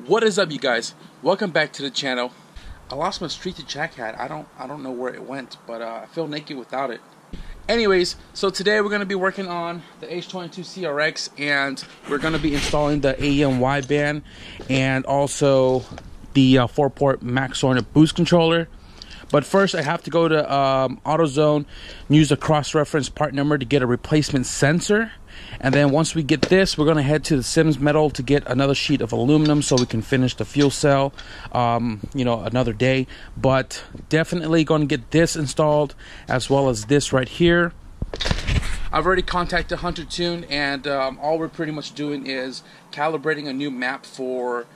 What is up, you guys? Welcome back to the channel. I lost my Street to Jack hat. I don't know where it went, but I feel naked without it. Anyways, so today we're going to be working on the H22 CRX, and we're going to be installing the AEM Wideband and also the 4-port Max Hornet boost controller. But first, I have to go to AutoZone and use the cross-reference part number to get a replacement sensor. And then once we get this, we're going to head to the Sims Metal to get another sheet of aluminum so we can finish the fuel cell, another day. But definitely going to get this installed as well as this right here. I've already contacted HunterTuned, and all we're pretty much doing is calibrating a new map for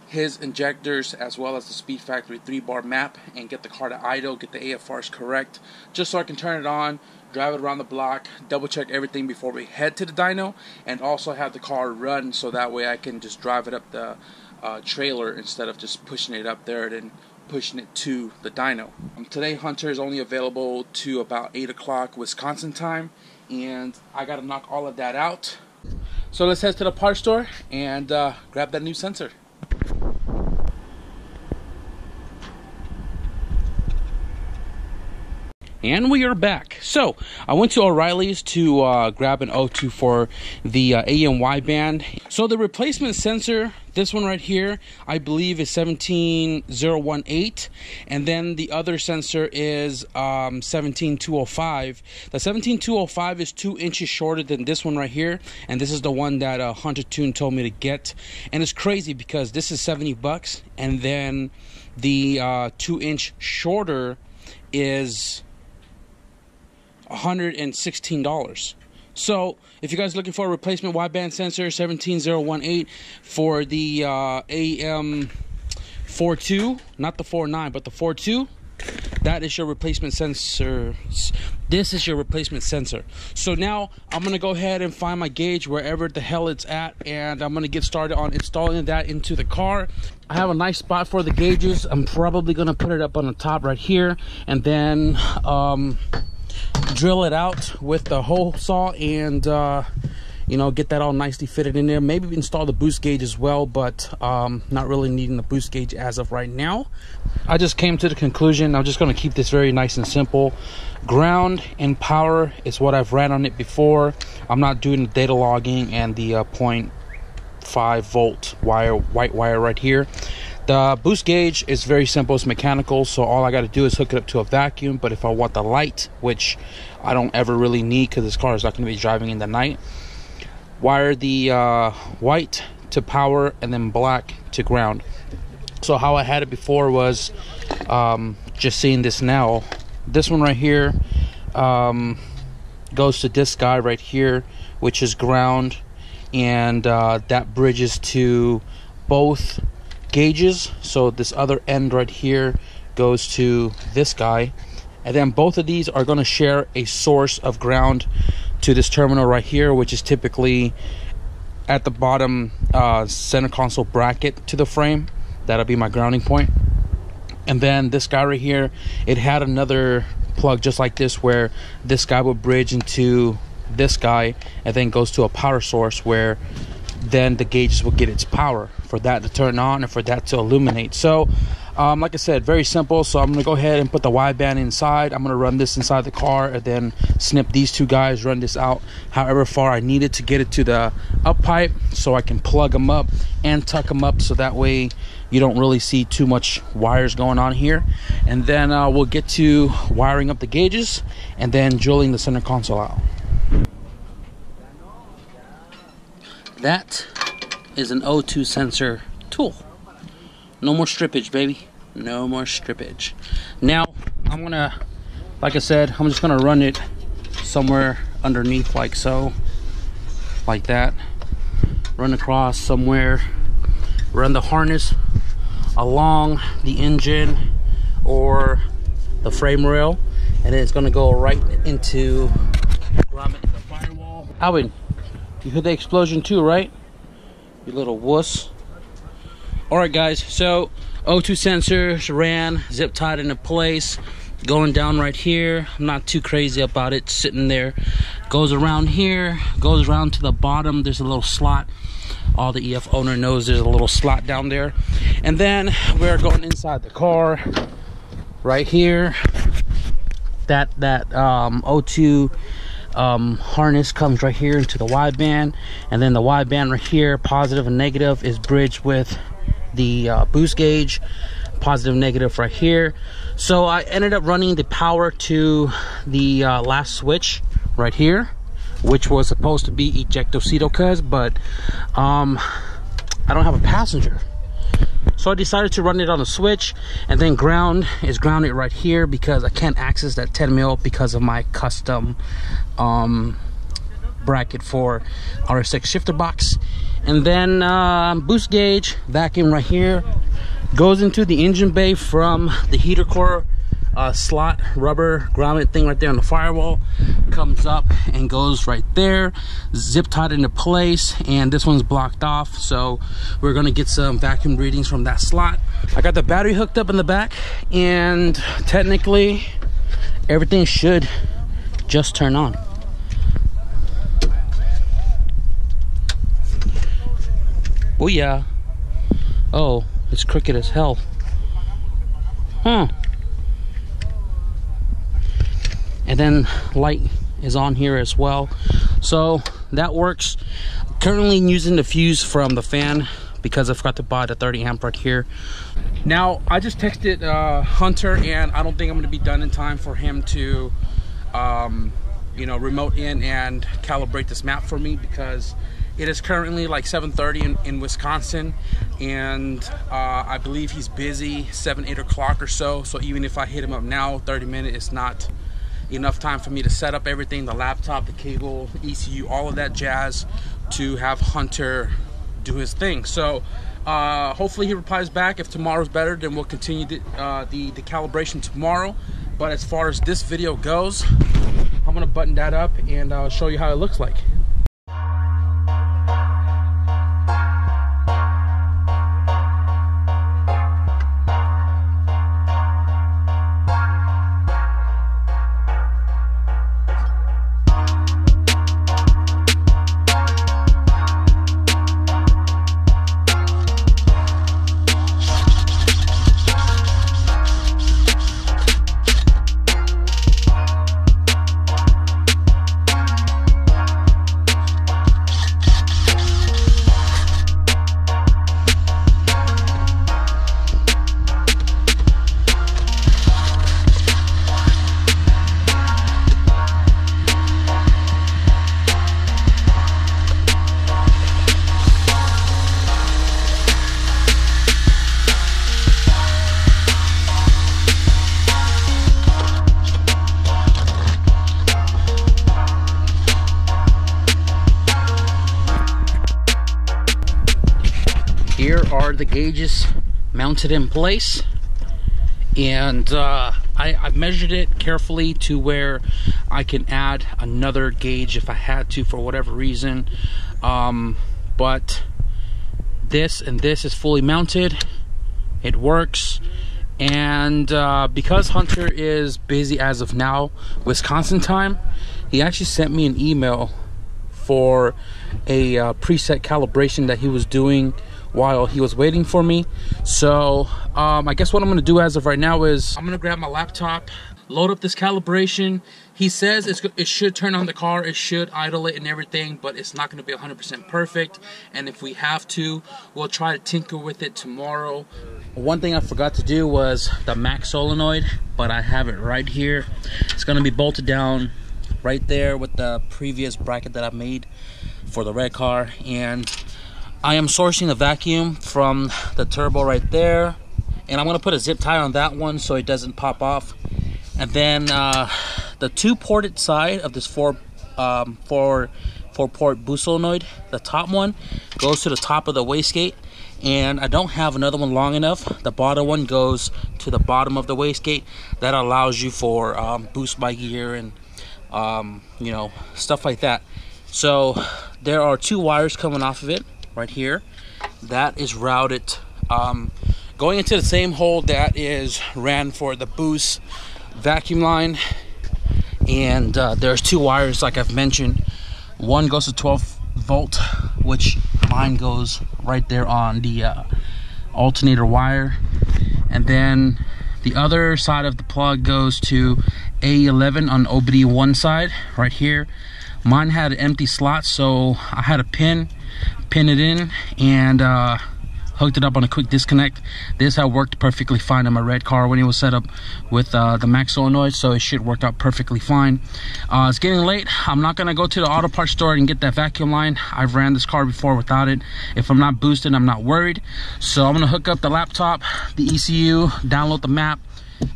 his injectors as well as the Speed Factory 3-bar map, and get the car to idle, get the AFRs correct, just so I can turn it on, drive it around the block, double check everything before we head to the dyno, and also have the car run so that way I can just drive it up the trailer instead of just pushing it up there and then pushing it to the dyno. Today Hunter is only available to about 8 o'clock Wisconsin time, and I gotta knock all of that out. So let's head to the parts store and grab that new sensor. And we are back. So I went to O'Reilly's to grab an O2 for the AEM Wideband. So the replacement sensor, this one right here, I believe is 17018, and then the other sensor is 17205. The 17205 is 2 inches shorter than this one right here, and this is the one that HunterTuned told me to get. And it's crazy because this is $70, and then the 2-inch shorter is $116. So if you guys are looking for a replacement wideband sensor, 17018 for the AEM 42, not the 49, but the 42, that is your replacement sensor. This is your replacement sensor. So now I'm gonna go ahead and find my gauge wherever the hell it's at, and I'm gonna get started on installing that into the car. I have a nice spot for the gauges. I'm probably gonna put it up on the top right here, and then drill it out with the hole saw and get that all nicely fitted in there. Maybe install the boost gauge as well, but not really needing the boost gauge as of right now. I just came to the conclusion I'm just going to keep this very nice and simple. Ground and power is what I've ran on it before. I'm not doing the data logging and the 0.5 volt wire, white wire right here. The boost gauge is very simple. It's mechanical, so all I got to do is hook it up to a vacuum. But if I want the light, which I don't ever really need because this car is not going to be driving in the night, wire the white to power and then black to ground. So how I had it before was just seeing this now. This one right here goes to this guy right here, which is ground, and that bridges to both gauges. So this other end right here goes to this guy, and then both of these are going to share a source of ground to this terminal right here, which is typically at the bottom center console bracket to the frame. That'll be my grounding point. And then this guy right here, it had another plug just like this where this guy would bridge into this guy and then goes to a power source where then the gauges will get its power for that to turn on and for that to illuminate. So like I said, very simple. So I'm gonna go ahead and put the wideband inside. I'm gonna run this inside the car and then snip these two guys, run this out however far I need it to get it to the up pipe so I can plug them up and tuck them up, so that way you don't really see too much wires going on here. And then we'll get to wiring up the gauges and then drilling the center console out. That is an O2 sensor tool. No more strippage, baby. No more strippage. Now, I'm gonna, like I said, I'm just gonna run it somewhere underneath like so. Like that. Run across somewhere. Run the harness along the engine or the frame rail. And then it's gonna go right into the grommet of the firewall. Alvin, you heard the explosion too, right? You little wuss. Alright guys, so O2 sensors ran, zip tied into place, going down right here. I'm not too crazy about it, sitting there. Goes around here, goes around to the bottom. There's a little slot all the EF owner knows there's a little slot down there. And then we're going inside the car right here. That O2 harness comes right here into the wideband, and then the wideband right here, positive and negative, is bridged with the boost gauge, positive negative right here. So I ended up running the power to the last switch right here, which was supposed to be ejectocito cuz, but I don't have a passenger. So I decided to run it on a switch, and then ground is grounded right here because I can't access that 10 mil because of my custom bracket for RSX shifter box. And then boost gauge, vacuum right here, goes into the engine bay from the heater core slot, rubber grounded thing right there on the firewall, comes up and goes right there, zip tied into place, and this one's blocked off, so we're gonna get some vacuum readings from that slot. I got the battery hooked up in the back, and technically everything should just turn on. Oh yeah. Oh, it's crooked as hell. Huh. And then light is on here as well, so that works. Currently using the fuse from the fan because I forgot to buy the 30 amp right here. Now I just texted Hunter, and I don't think I'm going to be done in time for him to you know, remote in and calibrate this map for me, because it is currently like 7:30 in Wisconsin, and I believe he's busy 7-8 o'clock or so. So even if I hit him up now, 30 minutes is not enough time for me to set up everything, the laptop, the cable, ECU, all of that jazz, to have Hunter do his thing. So hopefully he replies back. If tomorrow's better, then we'll continue the calibration tomorrow. But as far as this video goes, I'm gonna button that up and I'll show you how it looks like. Here are the gauges mounted in place, and I measured it carefully to where I can add another gauge if I had to for whatever reason, but this and this is fully mounted. It works. And because Hunter is busy as of now, Wisconsin time, he actually sent me an email for a preset calibration that he was doing while he was waiting for me. So I guess what I'm gonna do as of right now is I'm gonna grab my laptop, load up this calibration. He says it should turn on the car, it should idle it and everything, but it's not gonna be 100% perfect. And if we have to, we'll try to tinker with it tomorrow. One thing I forgot to do was the max solenoid, but I have it right here. It's gonna be bolted down right there with the previous bracket that I made for the red car. And I am sourcing the vacuum from the turbo right there, and I'm gonna put a zip tie on that one so it doesn't pop off. And then the two ported side of this four port boost solenoid, the top one goes to the top of the wastegate, and I don't have another one long enough. The bottom one goes to the bottom of the wastegate. That allows you for boost by gear and you know, stuff like that. So there are two wires coming off of it right here. That is routed going into the same hole that is ran for the boost vacuum line. And there's two wires, like I've mentioned. One goes to 12 volt, which Mine goes right there on the alternator wire, and then the other side of the plug goes to A11 on OBD1 side right here. Mine had an empty slot, so I had a pin it in, and hooked it up on a quick disconnect. This had worked perfectly fine on my red car when it was set up with the max solenoid, so it should work out perfectly fine. It's getting late. I'm not gonna go to the auto parts store and get that vacuum line. I've ran this car before without it. If I'm not boosted, I'm not worried. So I'm gonna hook up the laptop, the ECU, download the map,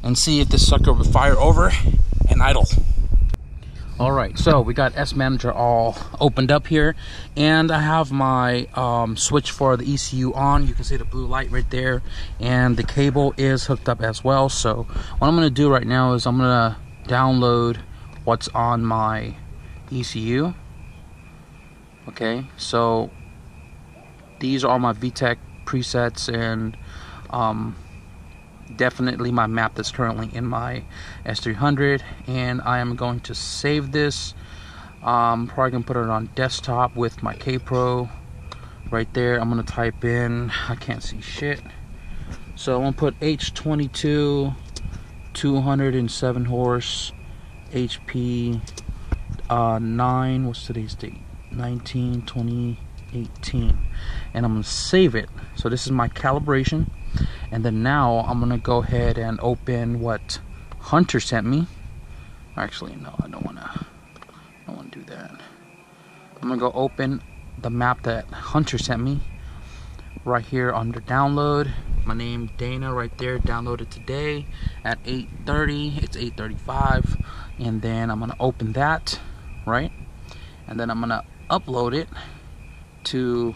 and see if this sucker will fire over and idle. All right, so we got S Manager all opened up here, and I have my switch for the ECU on. You can see the blue light right there, and the cable is hooked up as well. So what I'm gonna do right now is I'm gonna download what's on my ECU. Okay, so these are all my VTEC presets, and definitely my map that's currently in my S300, and I am going to save this. Probably gonna put it on desktop with my K-Pro right there. I'm gonna type in, I can't see shit, so I'm gonna put H22 207 horse HP 9, what's today's date, 19/20/18, and I'm gonna save it. So this is my calibration. And then now I'm gonna go ahead and open what Hunter sent me. Actually, no, I don't wanna do that. I'm gonna go open the map that Hunter sent me right here under download. My name Dana right there, downloaded today at 8:30. It's 8:35, and then I'm gonna open that, right? And then I'm gonna upload it to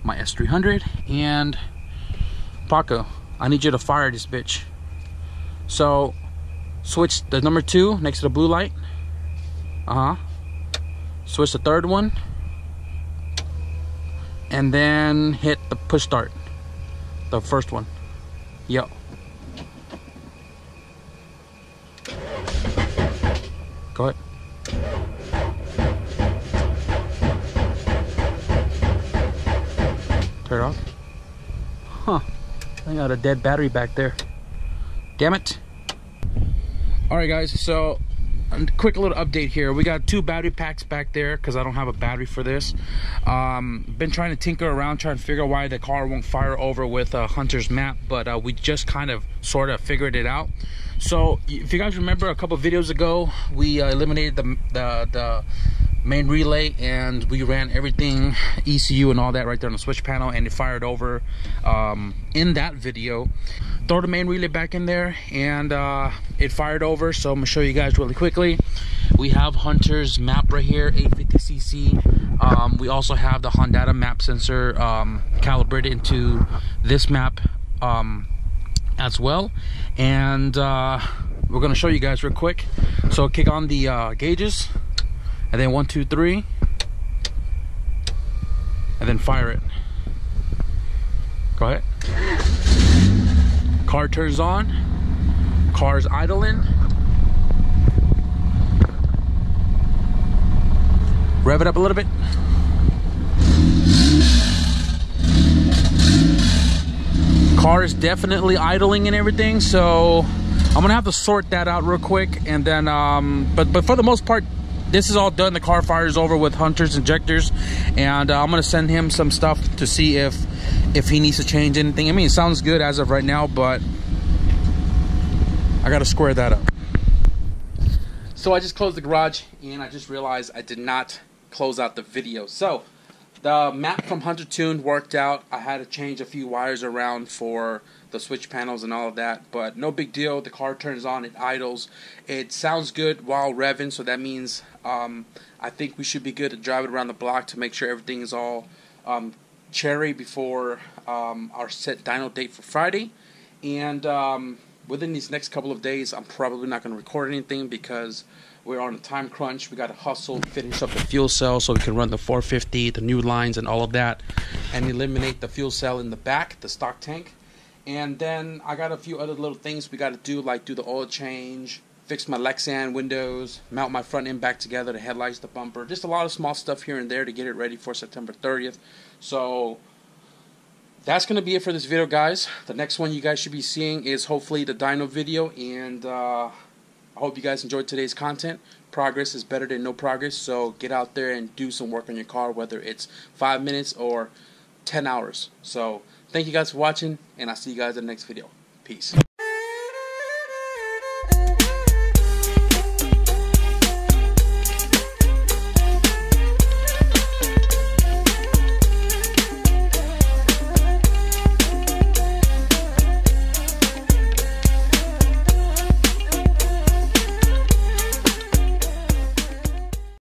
my S300. And Paco, I need you to fire this bitch. So switch the number 2 next to the blue light. Switch the third one, and then hit the push start, the first one. Yo. Go ahead. Turn it off. Huh. I got a dead battery back there. Damn it. Alright guys, so a quick little update here. We got 2 battery packs back there because I don't have a battery for this. Been trying to tinker around, trying to figure out why the car won't fire over with Hunter's map, but we just kind of sort of figured it out. So if you guys remember, a couple videos ago we eliminated the main relay, and we ran everything ECU and all that right there on the switch panel, and it fired over in that video. Throw the main relay back in there, and it fired over. So I'm gonna show you guys really quickly. We have Hunter's map right here, 850cc. We also have the Honda map sensor calibrated into this map as well, and we're gonna show you guys real quick. So kick on the gauges, and then 1, 2, 3, and then fire it. Go ahead. Car turns on, car's idling. Rev it up a little bit. Car is definitely idling and everything, so I'm gonna have to sort that out real quick, and then but for the most part, this is all done. The car fires over with Hunter's injectors, and I'm gonna send him some stuff to see if he needs to change anything. I mean, it sounds good as of right now, but I gotta square that up. So I just closed the garage, and I just realized I did not close out the video. So the map from HunterTuned worked out. I had to change a few wires around for the switch panels and all of that, but no big deal. The car turns on, it idles. It sounds good while revving, so that means I think we should be good to drive it around the block to make sure everything is all cherry before our set dyno date for Friday. And within these next couple of days, I'm probably not going to record anything because we're on a time crunch. We got to hustle, finish up the fuel cell so we can run the 450, the new lines and all of that, and eliminate the fuel cell in the back, the stock tank. And then I got a few other little things we got to do, like do the oil change, fix my Lexan windows, mount my front end back together, the headlights, the bumper, just a lot of small stuff here and there to get it ready for September 30th. So that's going to be it for this video, guys. The next one you guys should be seeing is hopefully the dyno video, and I hope you guys enjoyed today's content. Progress is better than no progress, so get out there and do some work on your car, whether it's 5 minutes or 10 hours. So thank you guys for watching, and I'll see you guys in the next video. Peace.